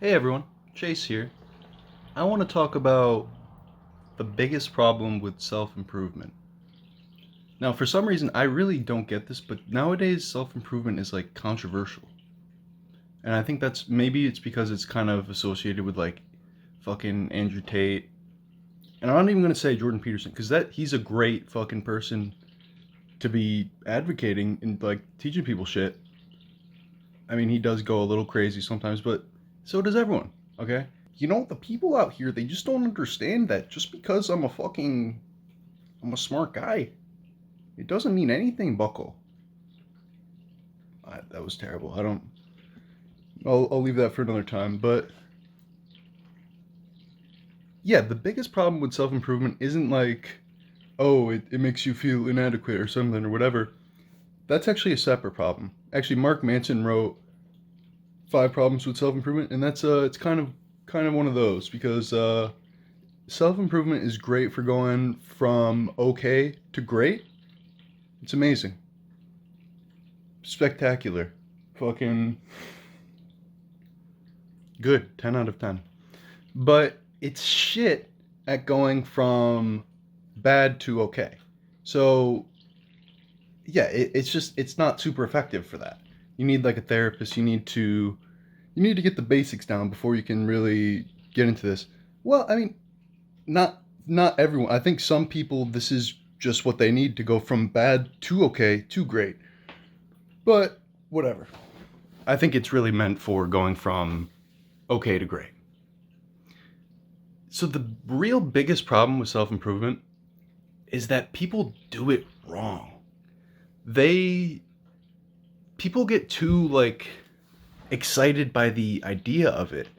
Hey everyone, Chase here. I want to talk about the biggest problem with self improvement. Now, for some reason, I really don't get this, but nowadays self improvement is like controversial. And I think that's maybe it's because it's kind of associated with like fucking Andrew Tate. And I'm not even going to say Jordan Peterson because that he's a great fucking person to be advocating and like teaching people shit. I mean, he does go a little crazy sometimes, but so does everyone, okay? You know, the people out here, they just don't understand that just because I'm a smart guy, it doesn't mean anything, bucko. That was terrible. I'll leave that for another time. But yeah, the biggest problem with self improvement isn't like, oh, it makes you feel inadequate or something or whatever. That's actually a separate problem. Actually, Mark Manson wrote Five Problems with Self Improvement, and it's kind of one of those because self improvement is great for going from okay to great. It's amazing, spectacular, fucking good, 10 out of 10. But it's shit at going from bad to okay. So yeah, it's not super effective for that. You need like a therapist. You need to get the basics down before you can really get into this. Well, I mean, not everyone. I think some people this is just what they need to go from bad to okay to great. But whatever. I think it's really meant for going from okay to great. So the real biggest problem with self-improvement is that people do it wrong. They People get too like excited by the idea of it.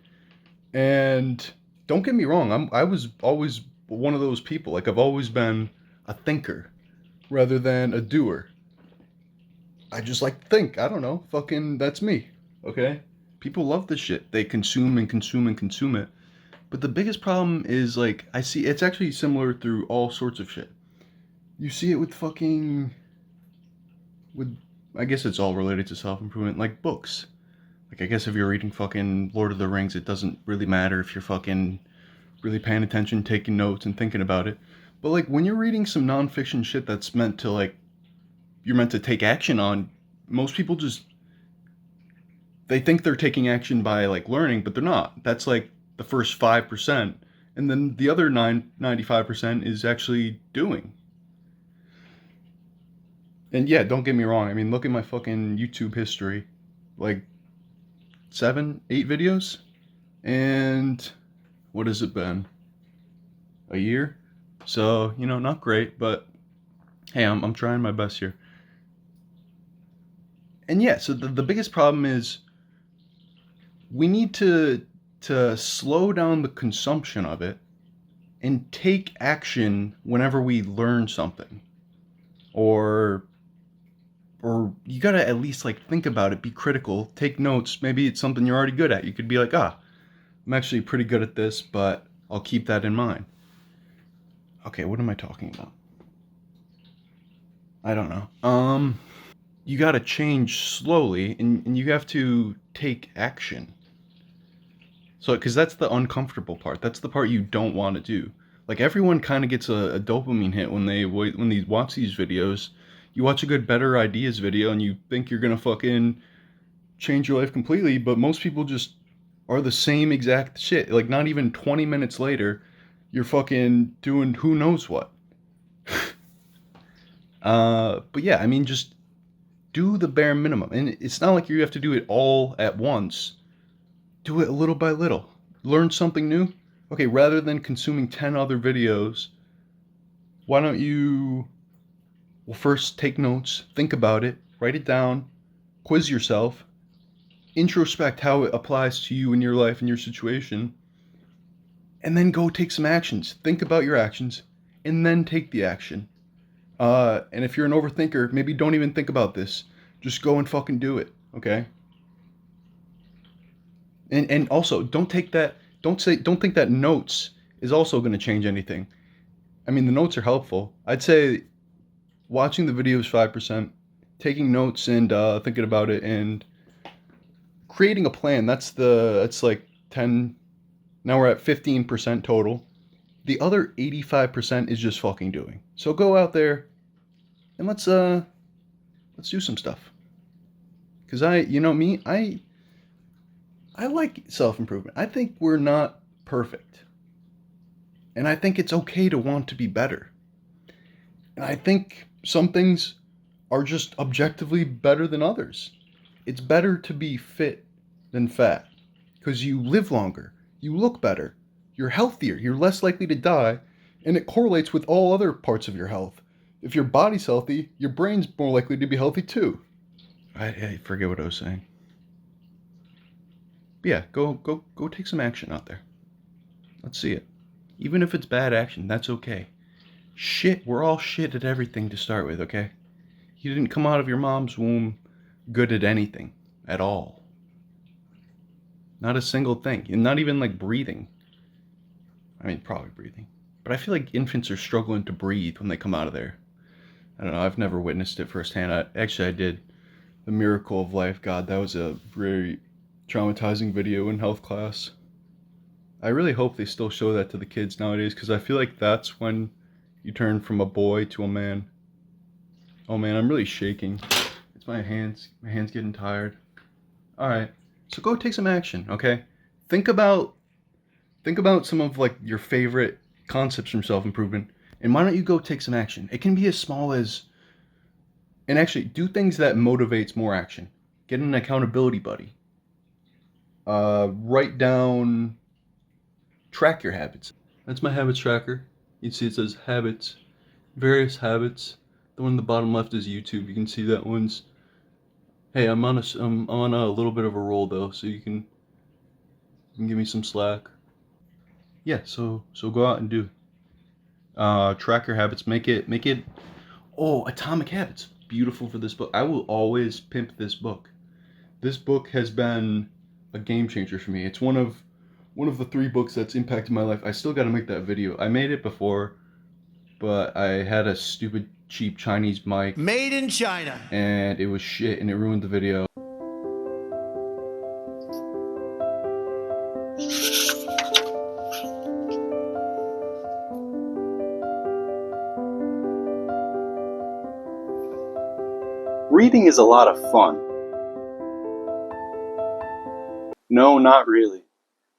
And don't get me wrong, I was always one of those people. Like I've always been a thinker rather than a doer. I just like to think. I don't know. Fucking that's me. Okay? People love this shit. They consume and consume and consume it. But the biggest problem is like I see it's actually similar through all sorts of shit. You see it with fucking with I guess it's all related to self-improvement like books. Like I guess if you're reading fucking Lord of the Rings, it doesn't really matter if you're fucking really paying attention, taking notes and thinking about it. But like when you're reading some nonfiction shit that's meant to like you're meant to take action on, most people just they think they're taking action by like learning, but they're not. That's like the first 5%. And then the other 95% is actually doing. And yeah, don't get me wrong. I mean, look at my fucking YouTube history. Like 7, 8 videos. And what has it been? A year? So, not great, but hey, I'm trying my best here. And yeah, so the biggest problem is we need to slow down the consumption of it and take action whenever we learn something or you gotta at least like think about it, be critical, take notes. Maybe it's something you're already good at. You could be like, I'm actually pretty good at this, but I'll keep that in mind. Okay, what am I talking about? I don't know. You gotta change slowly, and you have to take action. So, because that's the uncomfortable part. That's the part you don't want to do. Like everyone kind of gets a dopamine hit when they watch these videos. You watch a good Better Ideas video and you think you're gonna fucking change your life completely, but most people just are the same exact shit. Like not even 20 minutes later, you're fucking doing who knows what. But yeah, I mean, just do the bare minimum, and it's not like you have to do it all at once. Do it little by little. Learn something new. Okay, rather than consuming 10 other videos, why don't you, well, first take notes, think about it, write it down, quiz yourself, introspect how it applies to you in your life and your situation, and then go take some actions. Think about your actions, and then take the action. And if you're an overthinker, maybe don't even think about this. Just go and fucking do it, okay? And also don't think that notes is also going to change anything. I mean, the notes are helpful. I'd say watching the videos 5%, taking notes and thinking about it and creating a plan. That's like 10, now we're at 15% total. The other 85% is just fucking doing. So go out there and let's do some stuff. Cause I like self-improvement. I think we're not perfect. And I think it's okay to want to be better. And I think some things are just objectively better than others. It's better to be fit than fat because you live longer, you look better, you're healthier, you're less likely to die, and it correlates with all other parts of your health. If your body's healthy, your brain's more likely to be healthy too. I forget what I was saying. But yeah, go take some action out there. Let's see it. Even if it's bad action, that's okay. Shit, we're all shit at everything to start with, okay? You didn't come out of your mom's womb good at anything at all. Not a single thing. And not even like breathing. I mean, probably breathing. But I feel like infants are struggling to breathe when they come out of there. I don't know. I've never witnessed it firsthand. I did. The Miracle of Life. God, that was a very traumatizing video in health class. I really hope they still show that to the kids nowadays because I feel like that's when you turn from a boy to a man. Oh man, I'm really shaking. It's my hands. My hands getting tired. All right. So go take some action, okay? Think about some of like your favorite concepts from self-improvement, and why don't you go take some action? It can be as small as, and actually do things that motivates more action. Get an accountability buddy. Write down, track your habits. That's my habits tracker. You can see it says habits, various habits. The one in the bottom left is YouTube. You can see that one's. Hey, I'm on a little bit of a roll though, so you can give me some slack. Yeah, so go out and do. Track your habits. Make it. Oh, Atomic Habits. Beautiful for this book. I will always pimp this book. This book has been a game changer for me. It's one of the 3 books that's impacted my life. I still got to make that video. I made it before, but I had a stupid cheap Chinese mic. Made in China. And it was shit and it ruined the video. Reading is a lot of fun. No, not really.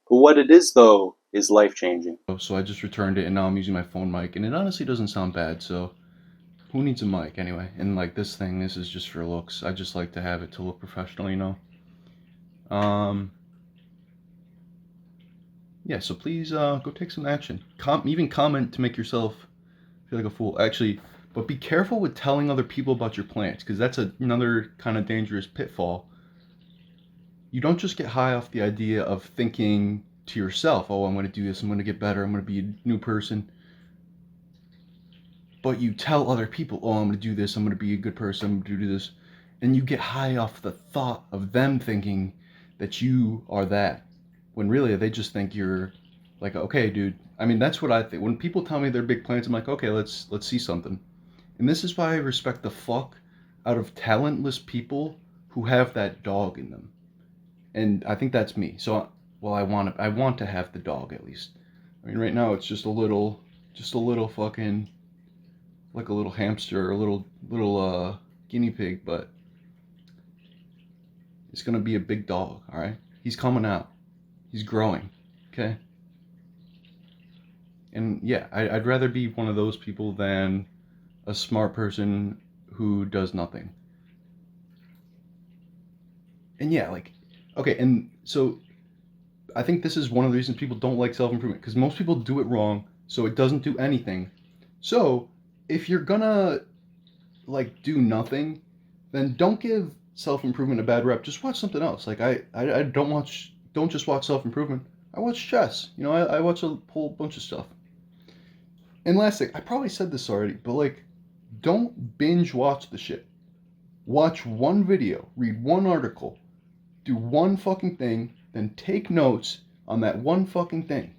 But what it is, though, is life-changing. So I just returned it, and now I'm using my phone mic, and it honestly doesn't sound bad, so who needs a mic anyway? And like this is just for looks. I just like to have it to look professional, you know? Yeah, so please go take some action. Even comment to make yourself feel like a fool. Actually, but be careful with telling other people about your plans, because that's another kind of dangerous pitfall. You don't just get high off the idea of thinking to yourself, oh, I'm going to do this, I'm going to get better, I'm going to be a new person. But you tell other people, oh, I'm going to do this, I'm going to be a good person, I'm going to do this. And you get high off the thought of them thinking that you are that. When really they just think you're like, okay, dude. I mean, that's what I think. When people tell me their big plans, I'm like, okay, let's see something. And this is why I respect the fuck out of talentless people who have that dog in them. And I think that's me. So, well, I want to have the dog at least. I mean, right now it's just a little fucking, like a little hamster, or a little guinea pig, but it's gonna be a big dog, all right? He's coming out. He's growing, okay? And yeah, I'd rather be one of those people than a smart person who does nothing. And yeah, like, okay, and so I think this is one of the reasons people don't like self-improvement, because most people do it wrong, so it doesn't do anything. So if you're gonna like do nothing, then don't give self-improvement a bad rep. Just watch something else. Like I don't just watch self-improvement. I watch chess. You know, I watch a whole bunch of stuff. And last thing, I probably said this already, but like, don't binge watch the shit. Watch one video, read one article, do one fucking thing, then take notes on that one fucking thing.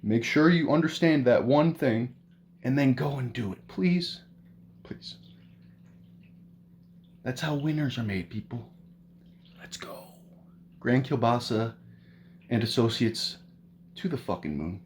Make sure you understand that one thing, and then go and do it. Please. Please. That's how winners are made, people. Let's go. Grand Kielbasa. and associates to the fucking moon.